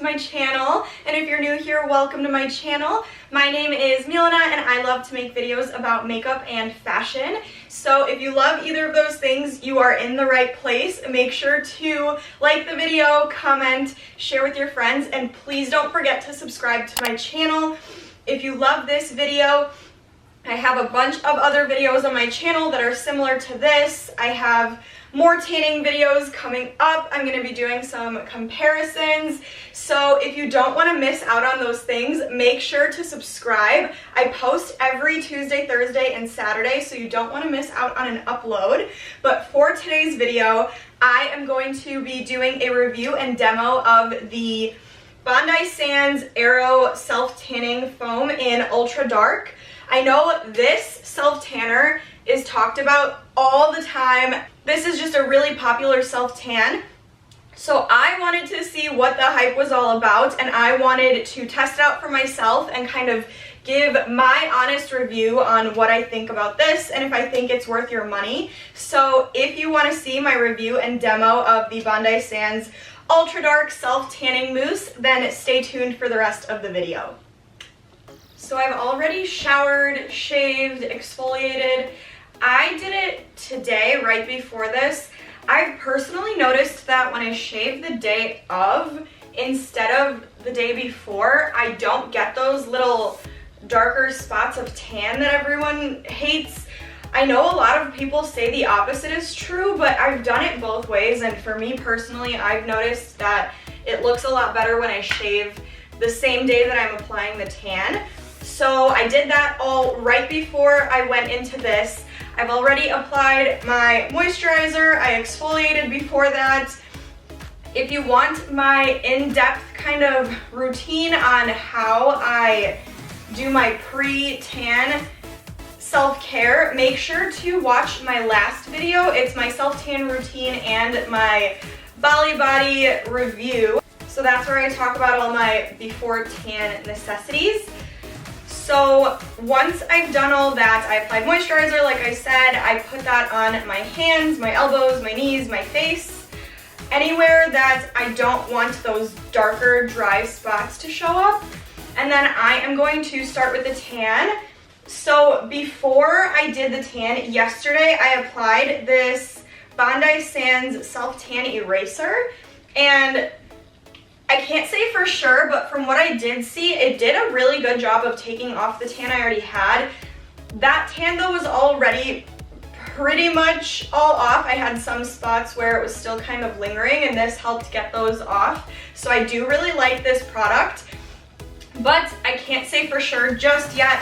to my channel. And if you're new here, welcome to my channel. My name is Milana and I love to make videos about makeup and fashion. So if you love either of those things, you are in the right place. Make sure to like the video, comment, share with your friends, and please don't forget to subscribe to my channel. If you love this video, I have a bunch of other videos on my channel that are similar to this. I have more tanning videos coming up. I'm going to be doing some comparisons. So if you don't want to miss out on those things, make sure to subscribe. I post every Tuesday, Thursday, and Saturday, so you don't want to miss out on an upload. But for today's video, I am going to be doing a review and demo of the Bondi Sands Aero Self-Tanning Foam in Ultra Dark. I know this self-tanner is talked about all the time. This is just a really popular self-tan. So I wanted to see what the hype was all about, and I wanted to test it out for myself and kind of give my honest review on what I think about this and if I think it's worth your money. So if you want to see my review and demo of the Bondi Sands Ultra Dark Self-Tanning Mousse, then stay tuned for the rest of the video. So I've already showered, shaved, exfoliated. I did it today, right before this. I've personally noticed that when I shave the day of instead of the day before, I don't get those little darker spots of tan that everyone hates. I know a lot of people say the opposite is true, but I've done it both ways, and for me personally, I've noticed that it looks a lot better when I shave the same day that I'm applying the tan. So I did that all right before I went into this. I've already applied my moisturizer. I exfoliated before that. If you want my in-depth kind of routine on how I do my pre-tan self-care, make sure to watch my last video. It's my self-tan routine and my Bali Body review. So that's where I talk about all my before tan necessities. So once I've done all that, I applied moisturizer, like I said. I put that on my hands, my elbows, my knees, my face, anywhere that I don't want those darker, dry spots to show up. And then I am going to start with the tan. So before I did the tan yesterday, I applied this Bondi Sands Self-Tan Eraser, and I can't say for sure, but from what I did see, it did a really good job of taking off the tan I already had. That tan though was already pretty much all off. I had some spots where it was still kind of lingering, and this helped get those off. So I do really like this product, but I can't say for sure just yet.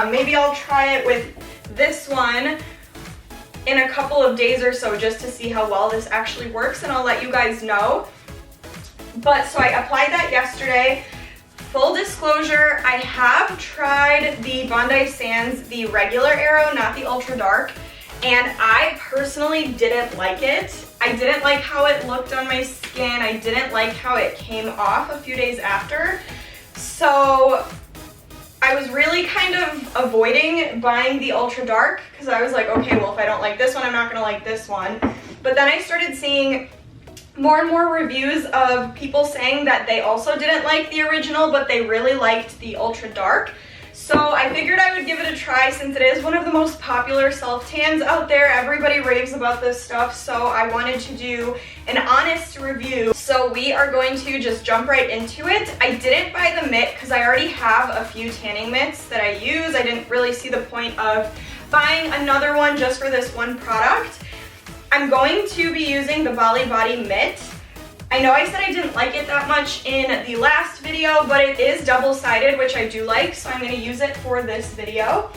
Maybe I'll try it with this one in a couple of days or so just to see how well this actually works, and I'll let you guys know. But so I applied that yesterday. Full disclosure, I have tried the Bondi Sands, the regular Aero, not the Ultra Dark, and I personally didn't like it. I didn't like how it looked on my skin. I didn't like how it came off a few days after. So I was really kind of avoiding buying the Ultra Dark because I was like, okay, well, if I don't like this one, I'm not gonna like this one. But then I started seeing more and more reviews of people saying that they also didn't like the original, but they really liked the Ultra Dark. So I figured I would give it a try since it is one of the most popular self-tans out there. Everybody raves about this stuff, so I wanted to do an honest review. So we are going to just jump right into it. I didn't buy the mitt because I already have a few tanning mitts that I use. I didn't really see the point of buying another one just for this one product. I'm going to be using the Bali Body mitt. I know I said I didn't like it that much in the last video, but it is double-sided, which I do like, so I'm going to use it for this video.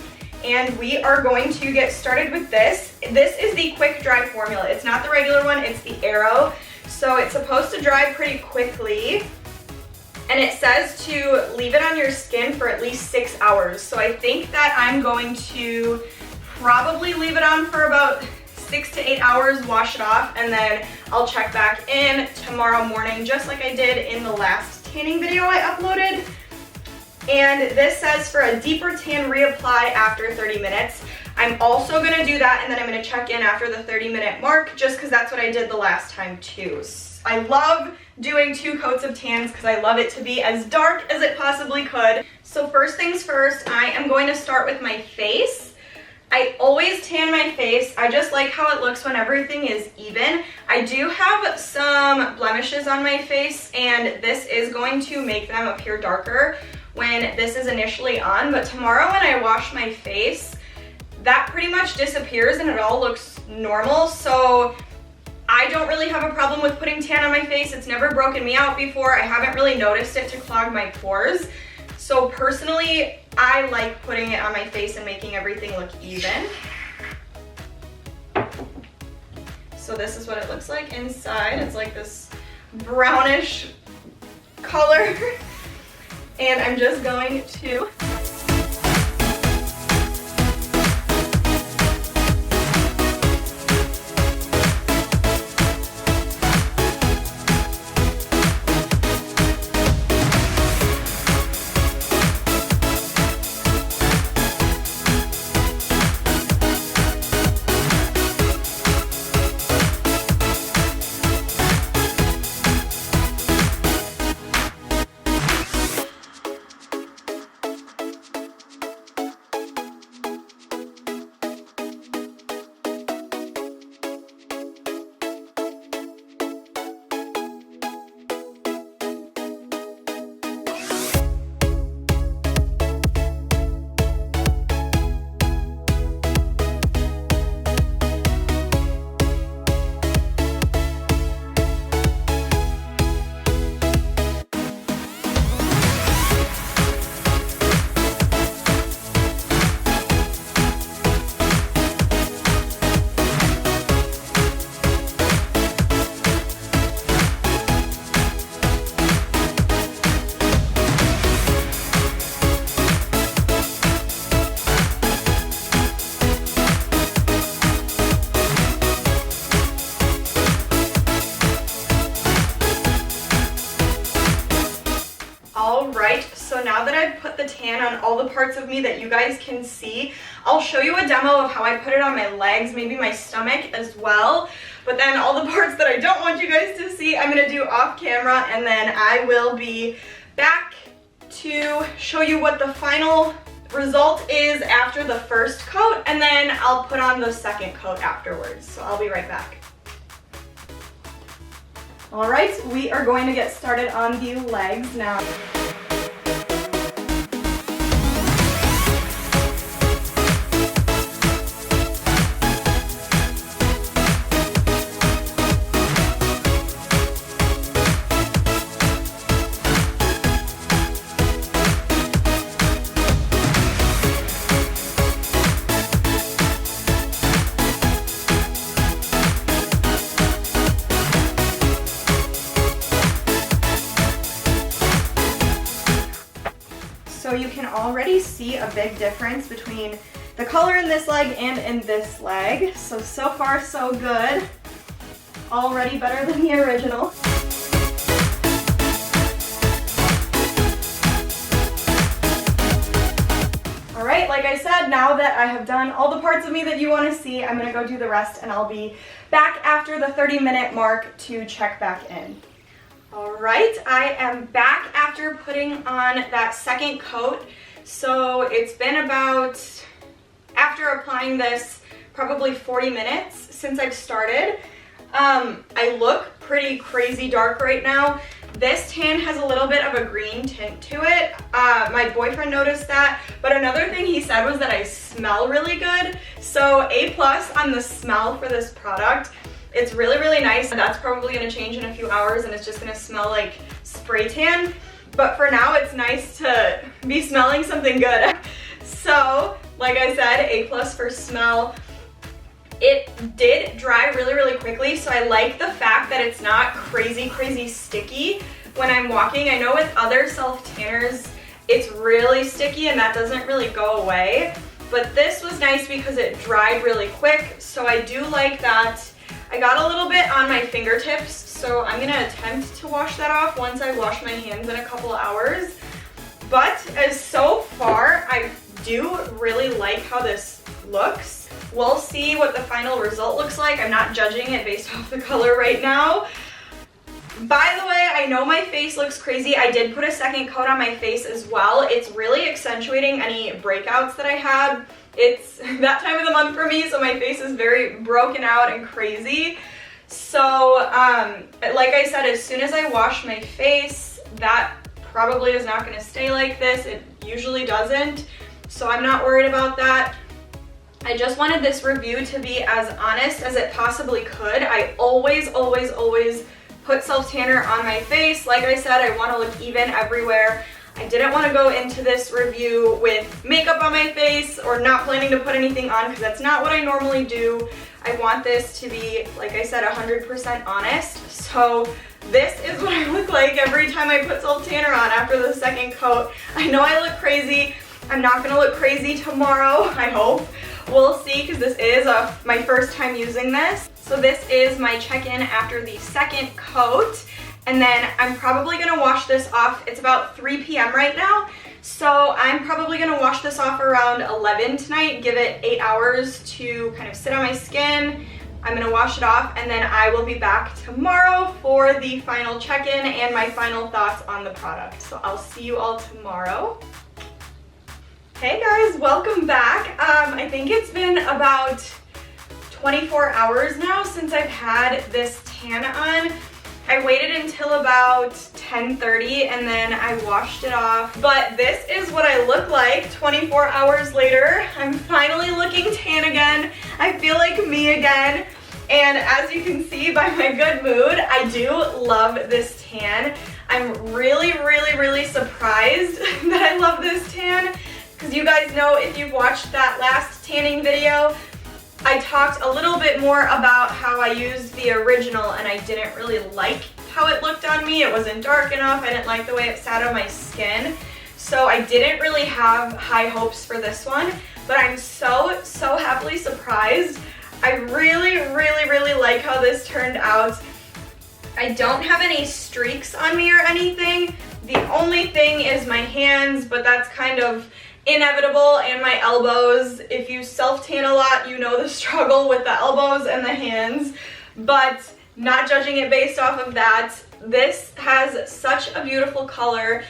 And we are going to get started with this. This is the quick dry formula. It's not the regular one, it's the Aero. So it's supposed to dry pretty quickly. And it says to leave it on your skin for at least 6 hours. So I think that I'm going to probably leave it on for about 6 to 8 hours, wash it off, and then I'll check back in tomorrow morning, just like I did in the last tanning video I uploaded. And this says for a deeper tan, reapply after 30 minutes. I'm also gonna do that, and then I'm gonna check in after the 30-minute mark, just because that's what I did the last time too. I love doing 2 coats of tans because I love it to be as dark as it possibly could. So first things first, I am going to start with my face. I always tan my face. I just like how it looks when everything is even. I do have some blemishes on my face, and this is going to make them appear darker when this is initially on, but tomorrow when I wash my face, that pretty much disappears and it all looks normal. So I don't really have a problem with putting tan on my face. It's never broken me out before. I haven't really noticed it to clog my pores. So personally, I like putting it on my face and making everything look even. So this is what it looks like inside. It's like this brownish color. And I'm just going to so now that I've put the tan on all the parts of me that you guys can see, I'll show you a demo of how I put it on my legs, maybe my stomach as well. But then all the parts that I don't want you guys to see, I'm gonna do off camera, and then I will be back to show you what the final result is after the first coat, and then I'll put on the second coat afterwards. So I'll be right back. All right, we are going to get started on the legs now. So you can already see a big difference between the color in this leg and in this leg. So far so good. Already better than the original. All right, like I said, now that I have done all the parts of me that you want to see, I'm gonna go do the rest, and I'll be back after the 30-minute mark to check back in. All right, I am back after putting on that second coat. So it's been about, after applying this, probably 40 minutes since I've started. I look pretty crazy dark right now. This tan has a little bit of a green tint to it. My boyfriend noticed that, but another thing he said was that I smell really good. So A+ on the smell for this product. It's really, really nice. That's probably gonna change in a few hours, and it's just gonna smell like spray tan. But for now, it's nice to be smelling something good. So, like I said, A+ for smell. It did dry really, really quickly, so I like the fact that it's not crazy, crazy sticky when I'm walking. I know with other self-tanners, it's really sticky and that doesn't really go away. But this was nice because it dried really quick, so I do like that. I got a little bit on my fingertips, so I'm gonna attempt to wash that off once I wash my hands in a couple of hours. But as so far, I do really like how this looks. We'll see what the final result looks like. I'm not judging it based off the color right now. By the way, I know my face looks crazy. I did put a second coat on my face as well. It's really accentuating any breakouts that I had. It's that time of the month for me, so my face is very broken out and crazy. So, like I said, as soon as I wash my face, that probably is not going to stay like this. It usually doesn't, so I'm not worried about that. I just wanted this review to be as honest as it possibly could. I always put self-tanner on my face. Like I said, I want to look even everywhere. I didn't want to go into this review with makeup on my face or not planning to put anything on, because that's not what I normally do. I want this to be, like I said, 100% honest. So this is what I look like every time I put self-tanner on after the second coat. I know I look crazy. I'm not going to look crazy tomorrow, I hope. We'll see, because this is my first time using this. So this is my check-in after the second coat. And then I'm probably going to wash this off. It's about 3 p.m. right now. So I'm probably going to wash this off around 11 tonight, give it 8 hours to kind of sit on my skin. I'm going to wash it off, and then I will be back tomorrow for the final check-in and my final thoughts on the product. So I'll see you all tomorrow. Hey guys, welcome back. I think it's been about 24 hours now since I've had this tan on. I waited until about 10:30 and then I washed it off. But this is what I look like 24 hours later. I'm finally looking tan again. I feel like me again. And as you can see by my good mood, I do love this tan. I'm really surprised that I love this tan, because you guys know, if you've watched that last tanning video, I talked a little bit more about how I used the original and I didn't really like how it looked on me. It wasn't dark enough. I didn't like the way it sat on my skin. So I didn't really have high hopes for this one, but I'm so happily surprised. I really like how this turned out. I don't have any streaks on me or anything. The only thing is my hands, but that's kind of inevitable, and my elbows. If you self-tan a lot, you know the struggle with the elbows and the hands, but not judging it based off of that. This has such a beautiful color.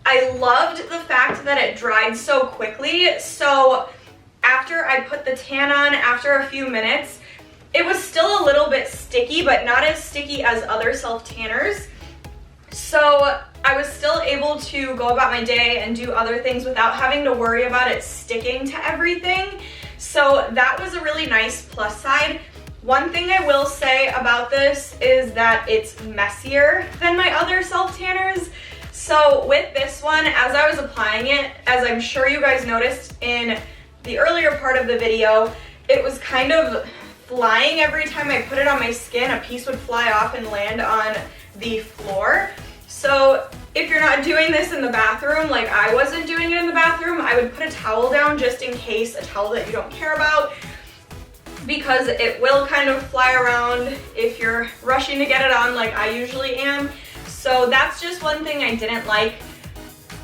I loved the fact that it dried so quickly. So after I put the tan on, after a few minutes, it was still a little bit sticky, but not as sticky as other self-tanners. So I was still able to go about my day and do other things without having to worry about it sticking to everything. So that was a really nice plus side. One thing I will say about this is that it's messier than my other self-tanners. So with this one, as I was applying it, as I'm sure you guys noticed in the earlier part of the video, it was kind of flying every time I put it on my skin. A piece would fly off and land on the floor. So if you're not doing this in the bathroom, like I wasn't doing it in the bathroom, I would put a towel down just in case, a towel that you don't care about, because it will kind of fly around if you're rushing to get it on like I usually am. So that's just one thing I didn't like.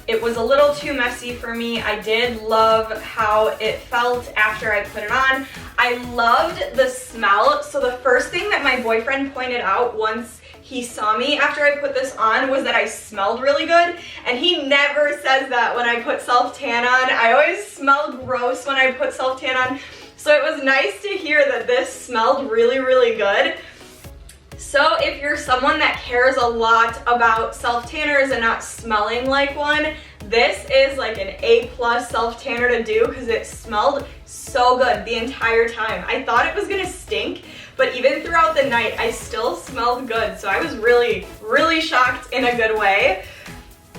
It was a little too messy for me. I did love how it felt after I put it on. I loved the smell. So the first thing that my boyfriend pointed out once he saw me after I put this on was that I smelled really good. And he never says that when I put self-tan on. I always smell gross when I put self-tan on. So it was nice to hear that this smelled really good. So if you're someone that cares a lot about self-tanners and not smelling like one, this is like an A+ self-tanner to do, because it smelled so good the entire time. I thought it was gonna stink, but even throughout the night, I still smelled good. So I was really shocked in a good way.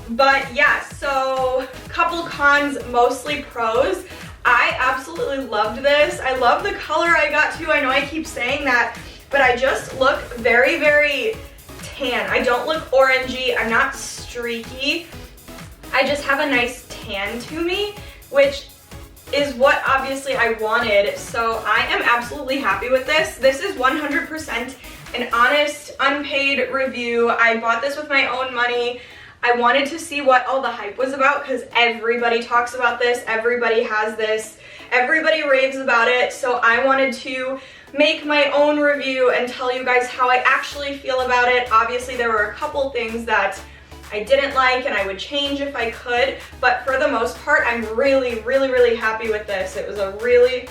But yeah, so couple cons, mostly pros. I absolutely loved this. I love the color I got too. I know I keep saying that, but I just look very tan. I don't look orangey. I'm not streaky. I just have a nice tan to me, which is what obviously I wanted. So I am absolutely happy with this. This is 100% an honest, unpaid review. I bought this with my own money. I wanted to see what all the hype was about because everybody talks about this, everybody has this, everybody raves about it. So I wanted to make my own review and tell you guys how I actually feel about it. Obviously, there were a couple things that I didn't like and I would change if I could, but for the most part, I'm really happy with this. It was a really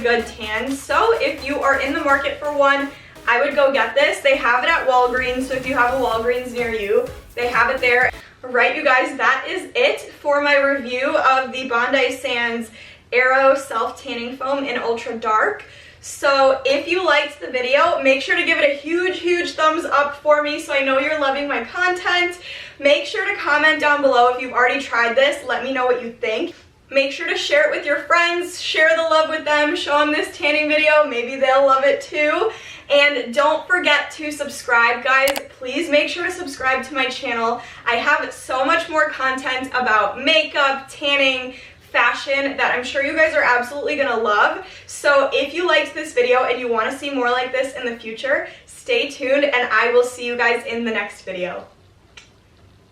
good tan. So if you are in the market for one, I would go get this. They have it at Walgreens, so if you have a Walgreens near you, they have it there. All right, you guys, that is it for my review of the Bondi Sands Aero Self Tanning Foam in Ultra Dark. So if you liked the video, make sure to give it a huge thumbs up for me so I know you're loving my content. Make sure to comment down below if you've already tried this. Let me know what you think. Make sure to share it with your friends, share the love with them, show them this tanning video, maybe they'll love it too. And don't forget to subscribe, guys. Please make sure to subscribe to my channel. I have so much more content about makeup, tanning, fashion that I'm sure you guys are absolutely gonna love. So if you liked this video and you wanna see more like this in the future, stay tuned and I will see you guys in the next video.